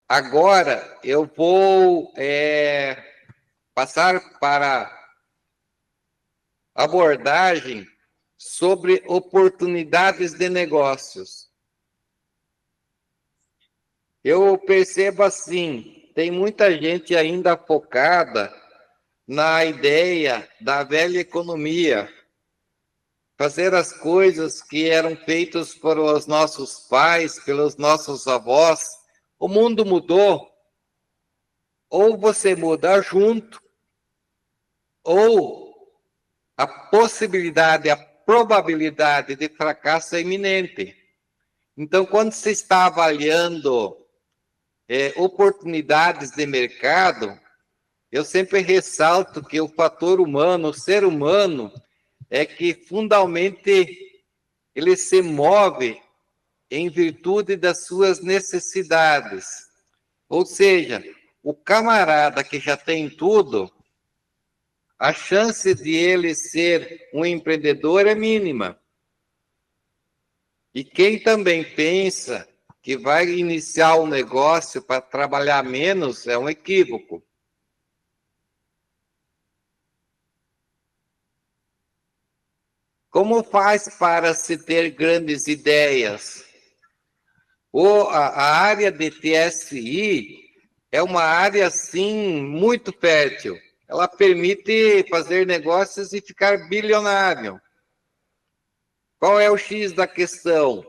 Agora eu vou passar para abordagem sobre oportunidades de negócios. Eu percebo assim, tem muita gente ainda focada na ideia da velha economia, fazer as coisas que eram feitas pelos nossos pais, pelos nossos avós. O mundo mudou, ou você muda junto, ou a possibilidade, a probabilidade de fracasso é iminente. Então, quando você está avaliando oportunidades de mercado, eu sempre ressalto que o fator humano, o ser humano, é que fundamentalmente ele se move em virtude das suas necessidades. Ou seja, o camarada que já tem tudo, a chance de ele ser um empreendedor é mínima. E quem também pensa que vai iniciar um negócio para trabalhar menos é um equívoco. Como faz para se ter grandes ideias? A área de TSI é uma área, sim, muito fértil. Ela permite fazer negócios e ficar bilionário. Qual é o X da questão?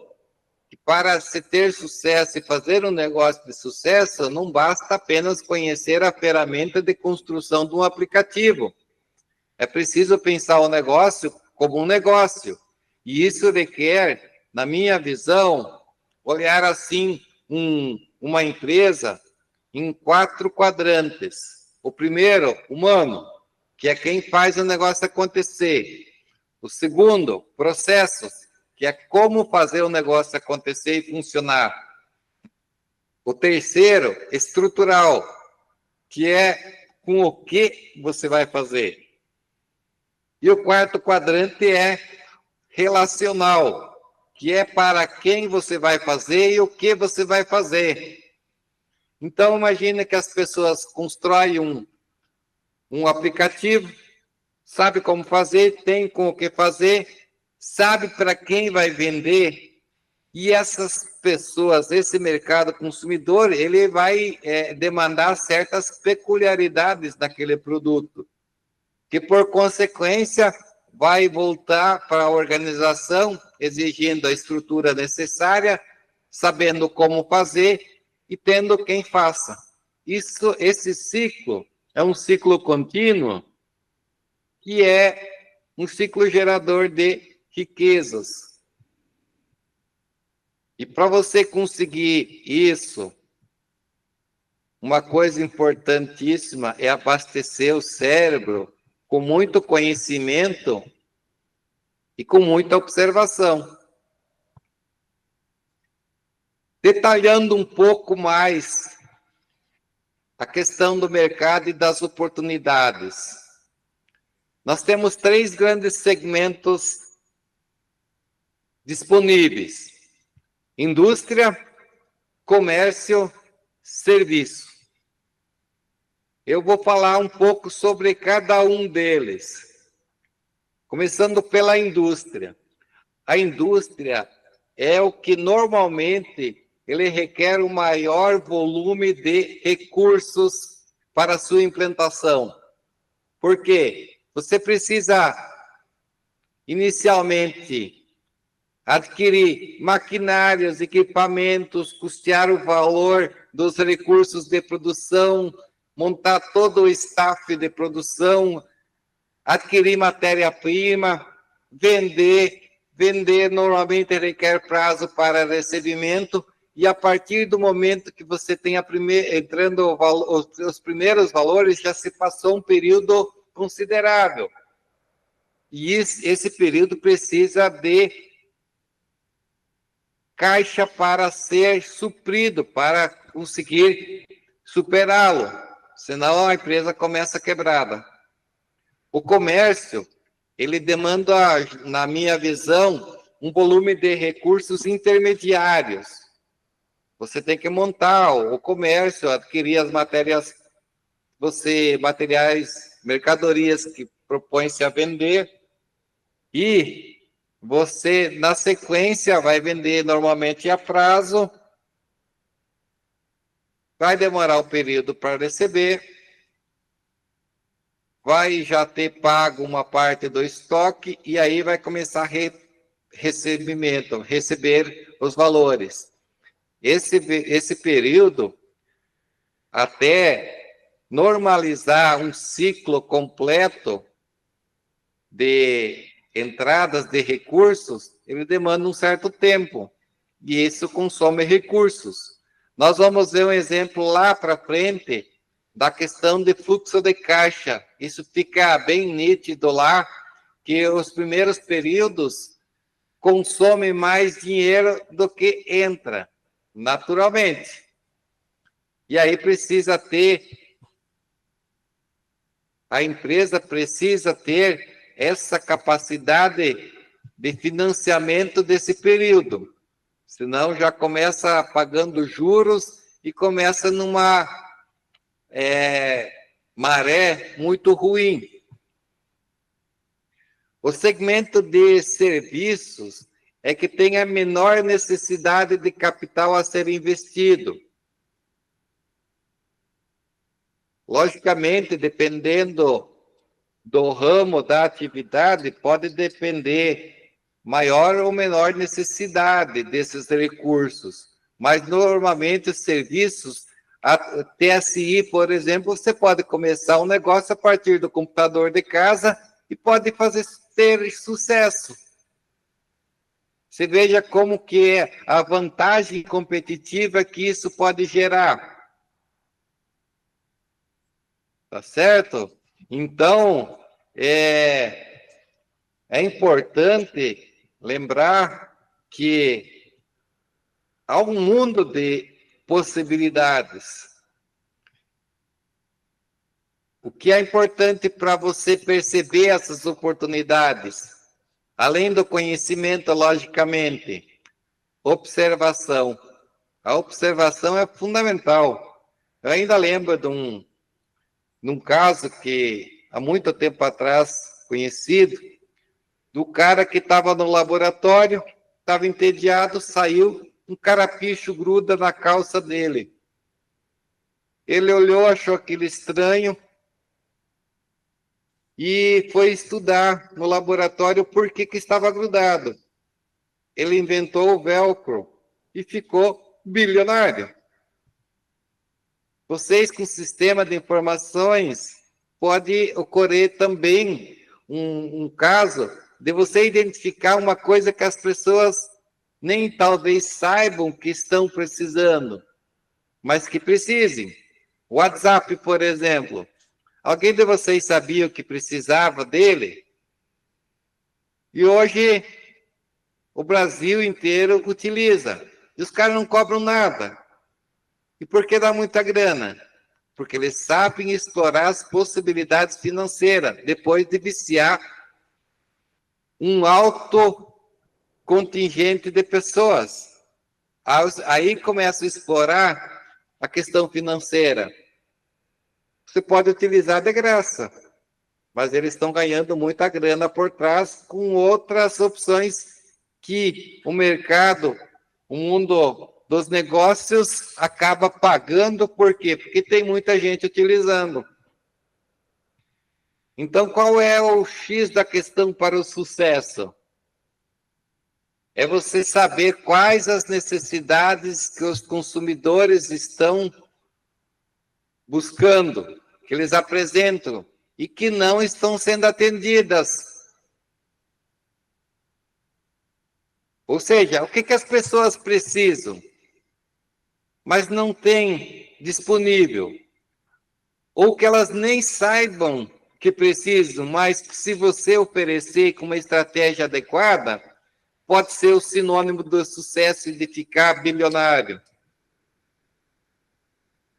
Que para se ter sucesso e fazer um negócio de sucesso, não basta apenas conhecer a ferramenta de construção de um aplicativo. É preciso pensar o negócio como um negócio. E isso requer, na minha visão, olhar assim uma empresa em 4 quadrantes. O primeiro, humano, que é quem faz o negócio acontecer. O segundo, processos, que é como fazer o negócio acontecer e funcionar. O terceiro, estrutural, que é com o que você vai fazer. E o quarto quadrante é relacional, que é para quem você vai fazer e o que você vai fazer. Então, imagine que as pessoas constroem um aplicativo, sabe como fazer, tem com o que fazer, sabe para quem vai vender, e essas pessoas, esse mercado consumidor, ele vai demandar certas peculiaridades daquele produto, que por consequência vai voltar para a organização exigindo a estrutura necessária, sabendo como fazer e tendo quem faça. Esse ciclo é um ciclo contínuo que é um ciclo gerador de riquezas. E para você conseguir isso, uma coisa importantíssima é abastecer o cérebro com muito conhecimento e com muita observação. Detalhando um pouco mais a questão do mercado e das oportunidades. Nós temos 3 grandes segmentos disponíveis: indústria, comércio, serviço. Eu vou falar um pouco sobre cada um deles. Começando pela indústria. A indústria é o que normalmente ele requer um maior volume de recursos para a sua implantação. Por quê? Você precisa, inicialmente, adquirir maquinários, equipamentos, custear o valor dos recursos de produção, montar todo o staff de produção, adquirir matéria-prima, vender normalmente requer prazo para recebimento, e a partir do momento que você tem entrando os primeiros valores, já se passou um período considerável. E esse período precisa de caixa para ser suprido, para conseguir superá-lo, senão a empresa começa quebrada. O comércio, ele demanda, na minha visão, um volume de recursos intermediários. Você tem que montar o comércio, adquirir as materiais, mercadorias que propõe-se a vender, e você, na sequência, vai vender normalmente a prazo, vai demorar um período para receber, vai já ter pago uma parte do estoque, e aí vai começar a receber os valores. Esse período, até normalizar um ciclo completo de entradas de recursos, ele demanda um certo tempo, e isso consome recursos. Nós vamos ver um exemplo lá para frente da questão de fluxo de caixa. Isso fica bem nítido lá, que os primeiros períodos consomem mais dinheiro do que entra, naturalmente. E aí a empresa precisa ter essa capacidade de financiamento desse período. Senão já começa pagando juros e começa numa maré muito ruim. O segmento de serviços é que tem a menor necessidade de capital a ser investido. Logicamente, dependendo do ramo da atividade, pode depender maior ou menor necessidade desses recursos. Mas, normalmente, os serviços, a TSI, por exemplo, você pode começar um negócio a partir do computador de casa e pode ter sucesso. Você veja como que é a vantagem competitiva que isso pode gerar. Tá certo? Então, é importante lembrar que há um mundo de possibilidades. O que é importante para você perceber essas oportunidades? Além do conhecimento, logicamente, observação. A observação é fundamental. Eu ainda lembro num caso que há muito tempo atrás conhecido, do cara que estava no laboratório, estava entediado, saiu, um carrapicho gruda na calça dele. Ele olhou, achou aquilo estranho e foi estudar no laboratório por que estava grudado. Ele inventou o velcro e ficou bilionário. Vocês, com sistema de informações, pode ocorrer também um caso de você identificar uma coisa que as pessoas nem talvez saibam que estão precisando, mas que precisem. WhatsApp, por exemplo. Alguém de vocês sabia o que precisava dele? E hoje o Brasil inteiro utiliza. E os caras não cobram nada. E por que dá muita grana? Porque eles sabem explorar as possibilidades financeiras, depois de viciar um alto contingente de pessoas. Aí começa a explorar a questão financeira. Você pode utilizar de graça, mas eles estão ganhando muita grana por trás com outras opções que o mercado, o mundo dos negócios acaba pagando. Por quê? Porque tem muita gente utilizando. Então, qual é o X da questão para o sucesso? É você saber quais as necessidades que os consumidores estão buscando, que eles apresentam e que não estão sendo atendidas. Ou seja, o que as pessoas precisam, mas não têm disponível, ou que elas nem saibam que precisam, mas se você oferecer com uma estratégia adequada, pode ser o sinônimo do sucesso e de ficar bilionário.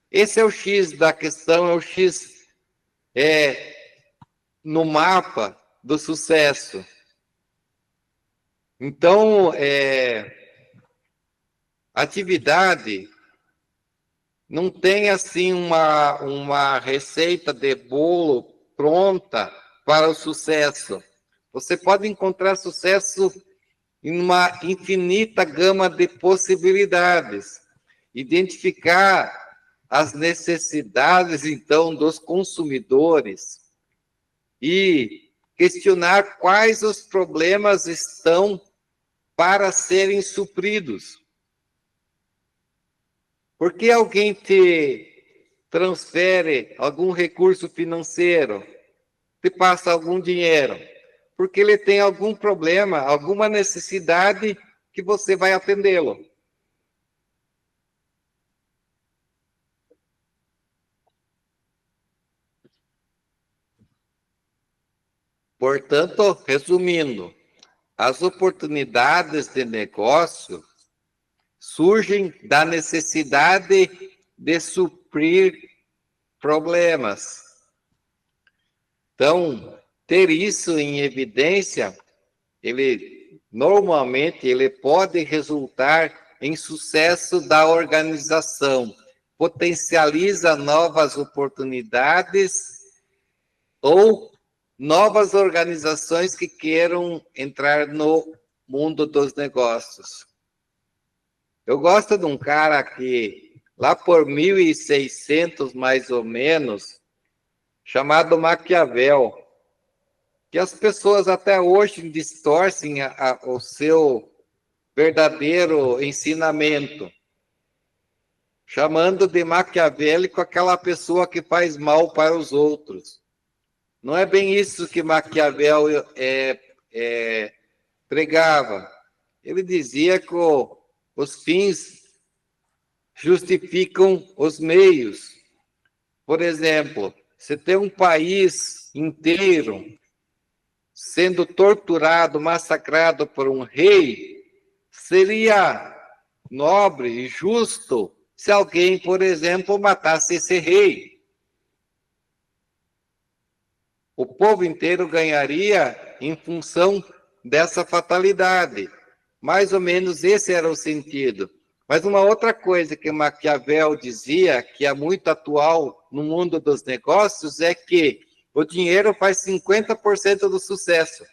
Esse é o X da questão, é o X no mapa do sucesso. Então, atividade não tem assim uma receita de bolo pronta para o sucesso. Você pode encontrar sucesso em uma infinita gama de possibilidades. Identificar as necessidades, então, dos consumidores e questionar quais os problemas estão para serem supridos. Por que alguém te transfere algum recurso financeiro, te passa algum dinheiro? Porque ele tem algum problema, alguma necessidade que você vai atendê-lo. Portanto, resumindo, as oportunidades de negócio surgem da necessidade de suprir problemas. Então, ter isso em evidência, normalmente ele pode resultar em sucesso da organização, potencializa novas oportunidades ou novas organizações que queiram entrar no mundo dos negócios. Eu gosto de um cara que, lá por 1600 mais ou menos, chamado Maquiavel, que as pessoas até hoje distorcem o seu verdadeiro ensinamento, chamando de maquiavélico aquela pessoa que faz mal para os outros. Não é bem isso que Maquiavel pregava. Ele dizia que os fins justificam os meios. Por exemplo, você tem um país inteiro sendo torturado, massacrado por um rei, seria nobre e justo se alguém, por exemplo, matasse esse rei. O povo inteiro ganharia em função dessa fatalidade. Mais ou menos esse era o sentido. Mas uma outra coisa que Maquiavel dizia, que é muito atual no mundo dos negócios, é que o dinheiro faz 50% do sucesso.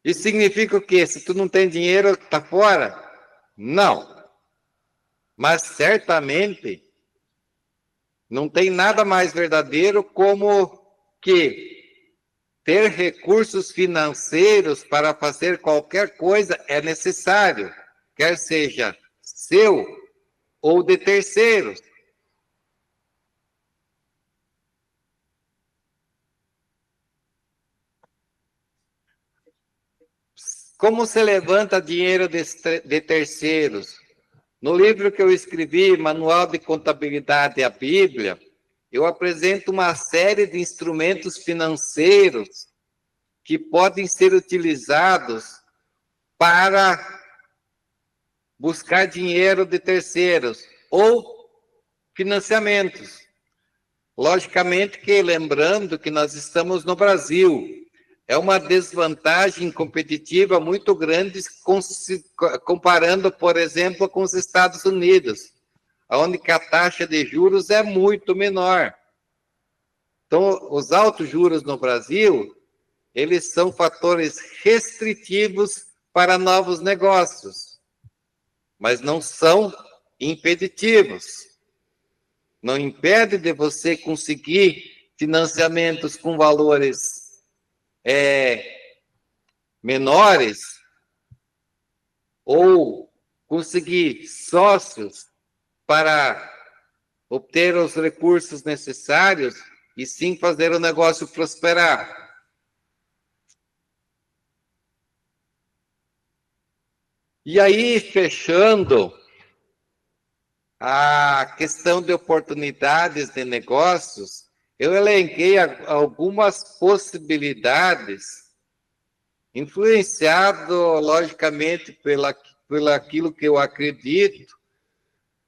Isso significa o quê? Se tu não tem dinheiro, tá fora? Não. Mas certamente não tem nada mais verdadeiro como que ter recursos financeiros para fazer qualquer coisa é necessário, quer seja seu ou de terceiros. Como se levanta dinheiro de terceiros? No livro que eu escrevi, Manual de Contabilidade e a Bíblia, eu apresento uma série de instrumentos financeiros que podem ser utilizados para buscar dinheiro de terceiros ou financiamentos. Logicamente que, lembrando que nós estamos no Brasil, é uma desvantagem competitiva muito grande comparando, por exemplo, com os Estados Unidos, onde a taxa de juros é muito menor. Então, os altos juros no Brasil, eles são fatores restritivos para novos negócios, mas não são impeditivos. Não impede de você conseguir financiamentos com valores menores ou conseguir sócios para obter os recursos necessários e sim fazer o negócio prosperar. E aí, fechando a questão de oportunidades de negócios, eu elenquei algumas possibilidades, influenciado, logicamente, pelo aquilo que eu acredito,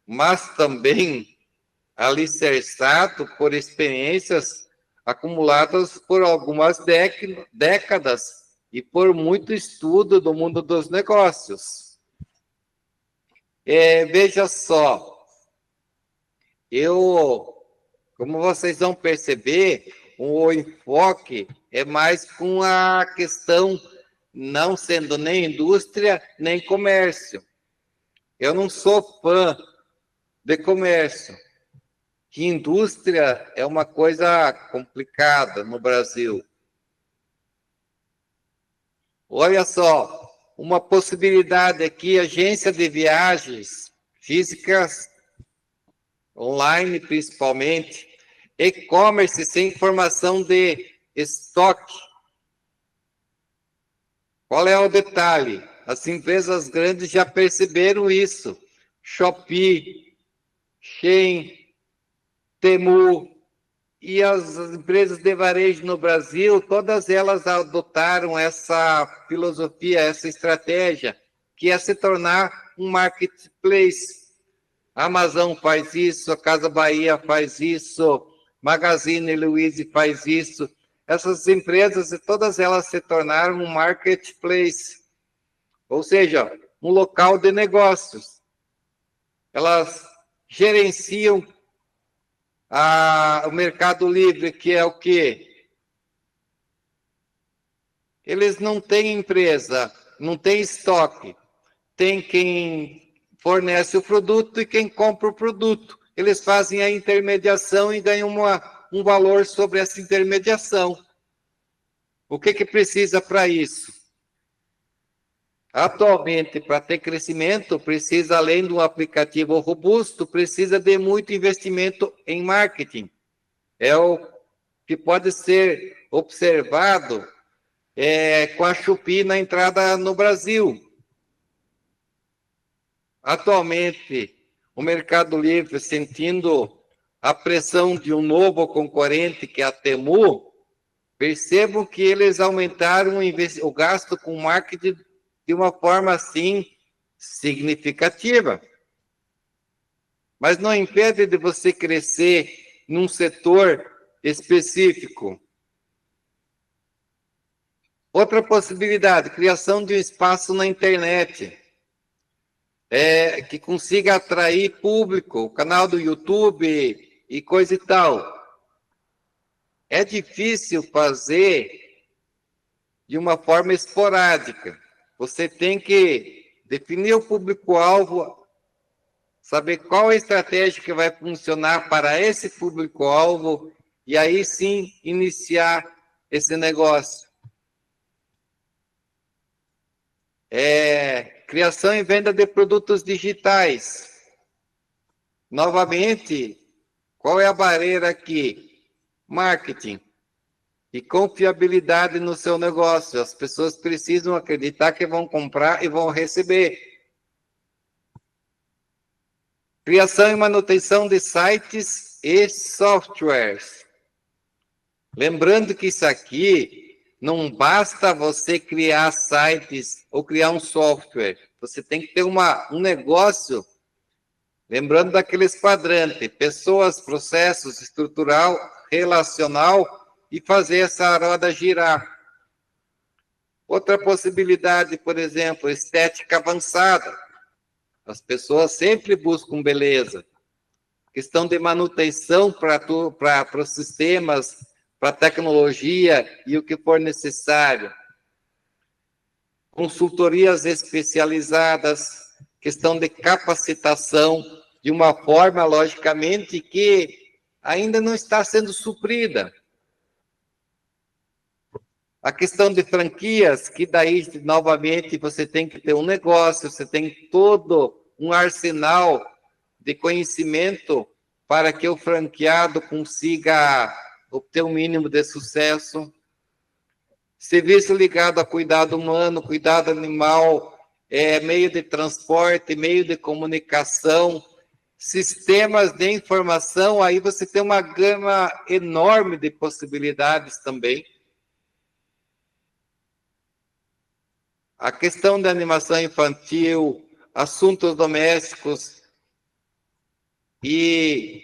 mas também alicerçado por experiências acumuladas por algumas décadas e por muito estudo do mundo dos negócios. Veja só, como vocês vão perceber, o enfoque é mais com a questão não sendo nem indústria, nem comércio. Eu não sou fã de comércio, que indústria é uma coisa complicada no Brasil. Olha só, uma possibilidade aqui, agência de viagens físicas, online principalmente, e-commerce sem informação de estoque. Qual é o detalhe? As empresas grandes já perceberam isso. Shopee, Shein, Temu e as empresas de varejo no Brasil, todas elas adotaram essa filosofia, essa estratégia, que é se tornar um marketplace. A Amazon faz isso, a Casa Bahia faz isso, Magazine Luiza faz isso. Essas empresas, todas elas se tornaram um marketplace, ou seja, um local de negócios. Elas gerenciam o Mercado Livre, que é o quê? Eles não têm empresa, não têm estoque. Tem quem fornece o produto e quem compra o produto. Eles fazem a intermediação e ganham um valor sobre essa intermediação. O que precisa para isso? Atualmente, para ter crescimento, precisa, além de um aplicativo robusto, precisa de muito investimento em marketing. É o que pode ser observado com a Shopee na entrada no Brasil. Atualmente, o Mercado Livre, sentindo a pressão de um novo concorrente, que é a Temu, percebo que eles aumentaram o gasto com marketing de uma forma, assim, significativa. Mas não impede de você crescer num setor específico. Outra possibilidade, criação de um espaço na internet. Que consiga atrair público, o canal do YouTube e coisa e tal. É difícil fazer de uma forma esporádica. Você tem que definir o público-alvo, saber qual a estratégia que vai funcionar para esse público-alvo e aí sim iniciar esse negócio. Criação e venda de produtos digitais. Novamente, qual é a barreira aqui? Marketing e confiabilidade no seu negócio. As pessoas precisam acreditar que vão comprar e vão receber. Criação e manutenção de sites e softwares. Lembrando que isso aqui não basta você criar sites ou criar um software. Você tem que ter um negócio, lembrando daqueles quadrantes, pessoas, processos, estrutural, relacional, e fazer essa roda girar. Outra possibilidade, por exemplo, estética avançada. As pessoas sempre buscam beleza. Questão de manutenção para os sistemas, para a tecnologia e o que for necessário. Consultorias especializadas, questão de capacitação, de uma forma, logicamente, que ainda não está sendo suprida. A questão de franquias, que daí, novamente, você tem que ter um negócio, você tem todo um arsenal de conhecimento para que o franqueado consiga obter um mínimo de sucesso. Serviço ligado a cuidado humano, cuidado animal, meio de transporte, meio de comunicação, sistemas de informação, aí você tem uma gama enorme de possibilidades também. A questão da animação infantil, assuntos domésticos e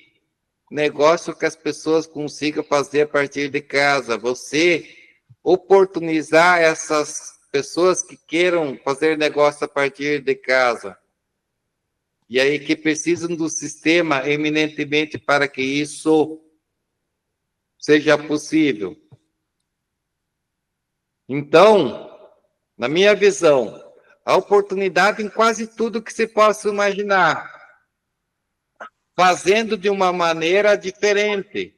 negócio que as pessoas consigam fazer a partir de casa. Você oportunizar essas pessoas que queiram fazer negócio a partir de casa. e aí que precisam do sistema eminentemente para que isso seja possível. Então, na minha visão, a oportunidade em quase tudo que se possa imaginar, fazendo de uma maneira diferente,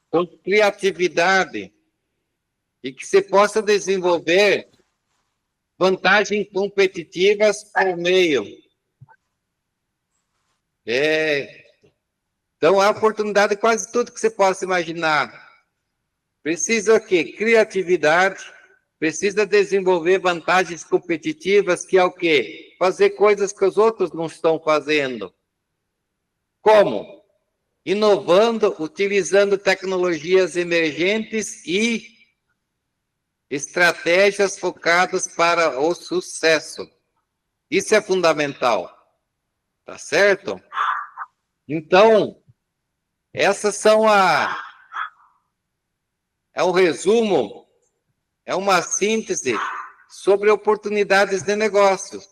com criatividade, e que se possa desenvolver vantagens competitivas por meio. Então, há oportunidade em quase tudo que você possa imaginar. Precisa o quê? Criatividade, precisa desenvolver vantagens competitivas, que é o quê? Fazer coisas que os outros não estão fazendo. Como? Inovando, utilizando tecnologias emergentes e estratégias focadas para o sucesso. Isso é fundamental. Tá certo? Então, essas são é um resumo, é uma síntese sobre oportunidades de negócios.